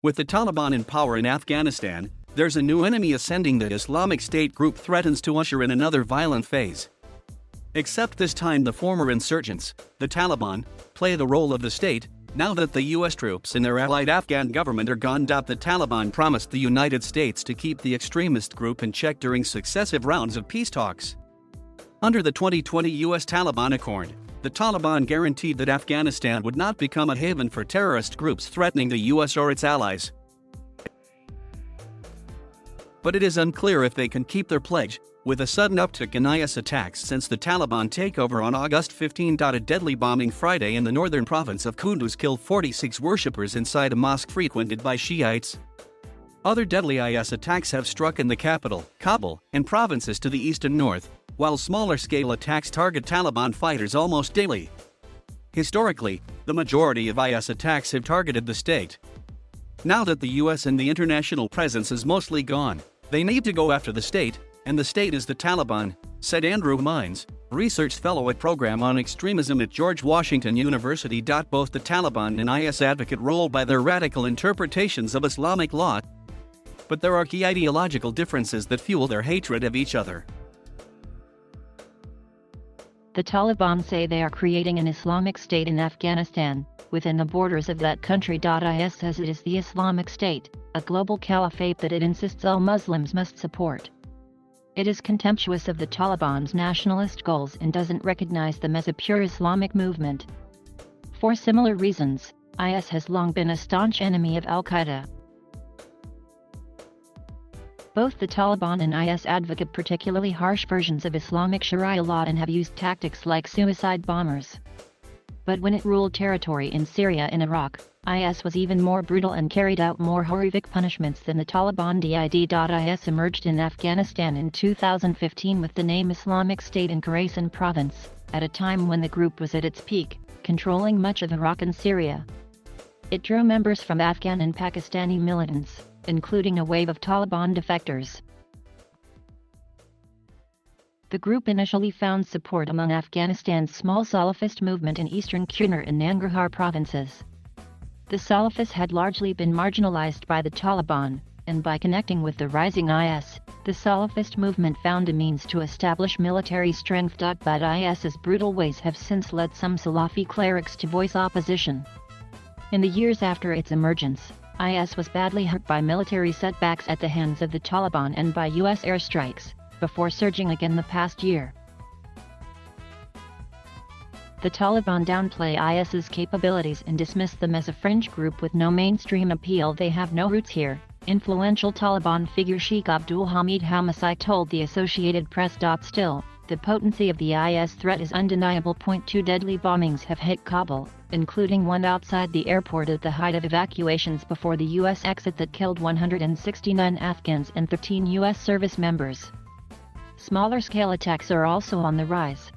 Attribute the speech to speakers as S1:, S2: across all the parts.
S1: With the Taliban in power in Afghanistan, there's a new enemy ascending. The Islamic State group threatens to usher in another violent phase. Except this time the former insurgents, the Taliban, play the role of the state. Now that the U.S. troops and their allied Afghan government are gone. The Taliban promised the United States to keep the extremist group in check during successive rounds of peace talks. Under the 2020 U.S. Taliban Accord, the Taliban guaranteed that Afghanistan would not become a haven for terrorist groups threatening the U.S. or its allies. But it is unclear if they can keep their pledge, with a sudden uptick in IS attacks since the Taliban takeover on August 15. A deadly bombing Friday in the northern province of Kunduz killed 46 worshippers inside a mosque frequented by Shiites. Other deadly IS attacks have struck in the capital, Kabul, and provinces to the east and north, while smaller-scale attacks target Taliban fighters almost daily. Historically, the majority of IS attacks have targeted the state. Now that the U.S. and the international presence is mostly gone, they need to go after the state, and the state is the Taliban, said Andrew Mines, research fellow at Program on Extremism at George Washington University. Both the Taliban and IS advocate role by their radical interpretations of Islamic law, but there are key ideological differences that fuel their hatred of each other.
S2: The Taliban say they are creating an Islamic State in Afghanistan, within the borders of that country. IS says it is the Islamic State, a global caliphate that it insists all Muslims must support. It is contemptuous of the Taliban's nationalist goals and doesn't recognize them as a pure Islamic movement. For similar reasons, IS has long been a staunch enemy of Al-Qaeda. Both the Taliban and IS advocate particularly harsh versions of Islamic Sharia law and have used tactics like suicide bombers. But when it ruled territory in Syria and Iraq, IS was even more brutal and carried out more horrific punishments than the Taliban did. IS emerged in Afghanistan in 2015 with the name Islamic State in Khorasan province, at a time when the group was at its peak, controlling much of Iraq and Syria. It drew members from Afghan and Pakistani militants, including a wave of Taliban defectors. The group initially found support among Afghanistan's small Salafist movement in eastern Kunar and Nangarhar provinces. The Salafists had largely been marginalized by the Taliban, and by connecting with the rising IS, the Salafist movement found a means to establish military strength. But IS's brutal ways have since led some Salafi clerics to voice opposition. In the years after its emergence, IS was badly hurt by military setbacks at the hands of the Taliban and by U.S. airstrikes, before surging again the past year. The Taliban downplay IS's capabilities and dismiss them as a fringe group with no mainstream appeal. They have no roots here, influential Taliban figure Sheikh Abdul Hamid Hamasai told the Associated Press. Still, the potency of the IS threat is undeniable. 2 deadly bombings have hit Kabul, including one outside the airport at the height of evacuations before the U.S. exit that killed 169 Afghans and 13 U.S. service members. Smaller-scale attacks are also on the rise.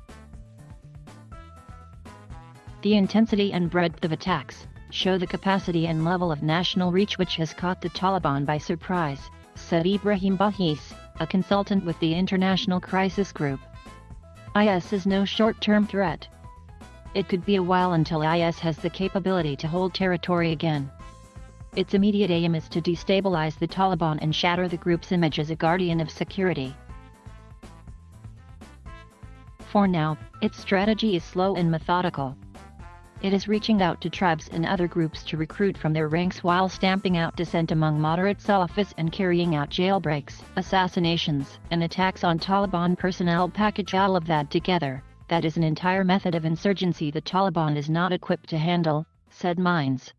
S2: The intensity and breadth of attacks show the capacity and level of national reach which has caught the Taliban by surprise, said Ibrahim Bahis, a consultant with the International Crisis Group. IS is no short-term threat. It could be a while until IS has the capability to hold territory again. Its immediate aim is to destabilize the Taliban and shatter the group's image as a guardian of security. For now, its strategy is slow and methodical. It is reaching out to tribes and other groups to recruit from their ranks while stamping out dissent among moderate Salafists and carrying out jailbreaks, assassinations, and attacks on Taliban personnel. Package all of that together, that is an entire method of insurgency the Taliban is not equipped to handle, said Mines.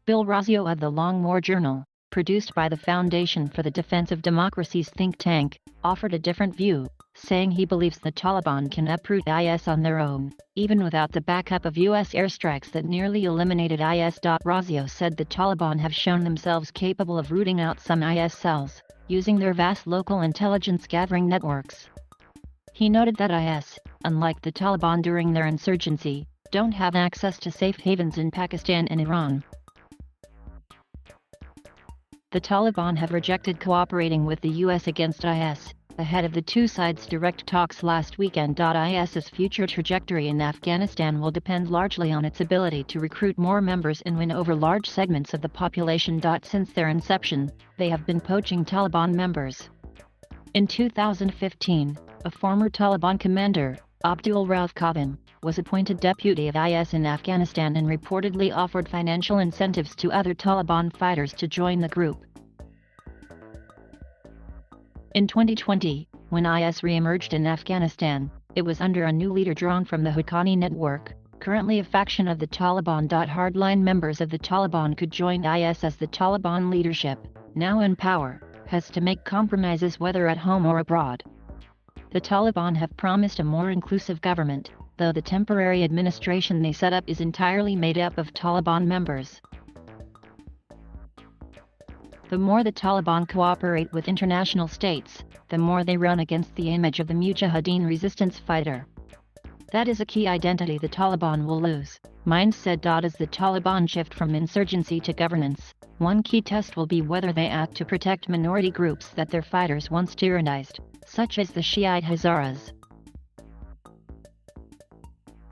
S2: Bill Razio of the Long War Journal, produced by the Foundation for the Defense of Democracy's think tank, offered a different view, saying he believes the Taliban can uproot IS on their own, even without the backup of U.S. airstrikes that nearly eliminated IS. Razio said the Taliban have shown themselves capable of rooting out some IS cells, using their vast local intelligence gathering networks. He noted that IS, unlike the Taliban during their insurgency, don't have access to safe havens in Pakistan and Iran. The Taliban have rejected cooperating with the U.S. against IS, ahead of the two sides' direct talks last weekend. IS's future trajectory in Afghanistan will depend largely on its ability to recruit more members and win over large segments of the population. Since their inception, they have been poaching Taliban members. In 2015, a former Taliban commander, Abdul Rauf Khan, was appointed deputy of IS in Afghanistan and reportedly offered financial incentives to other Taliban fighters to join the group. In 2020, when IS re-emerged in Afghanistan, it was under a new leader drawn from the Haqqani network, currently a faction of the Taliban. Hardline members of the Taliban could join IS as the Taliban leadership, now in power, has to make compromises whether at home or abroad. The Taliban have promised a more inclusive government, though the temporary administration they set up is entirely made up of Taliban members. The more the Taliban cooperate with international states, the more they run against the image of the Mujahideen resistance fighter. That is a key identity the Taliban will lose, Mind said. As the Taliban shift from insurgency to governance, one key test will be whether they act to protect minority groups that their fighters once tyrannized, such as the Shiite Hazaras.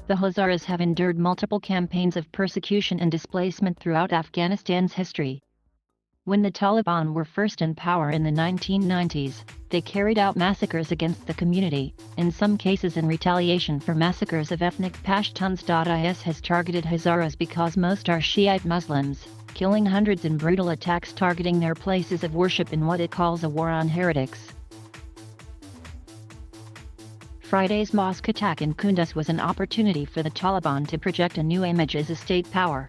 S2: The Hazaras have endured multiple campaigns of persecution and displacement throughout Afghanistan's history. When the Taliban were first in power in the 1990s, they carried out massacres against the community, in some cases in retaliation for massacres of ethnic Pashtuns. IS has targeted Hazaras because most are Shiite Muslims, killing hundreds in brutal attacks targeting their places of worship in what it calls a war on heretics. Friday's mosque attack in Kunduz was an opportunity for the Taliban to project a new image as a state power.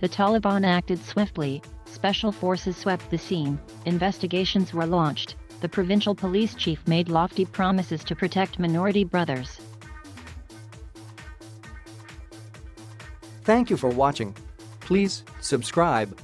S2: The Taliban acted swiftly. Special forces swept the scene, investigations were launched, the provincial police chief made lofty promises to protect minority brothers.
S3: Thank you for watching. Please subscribe.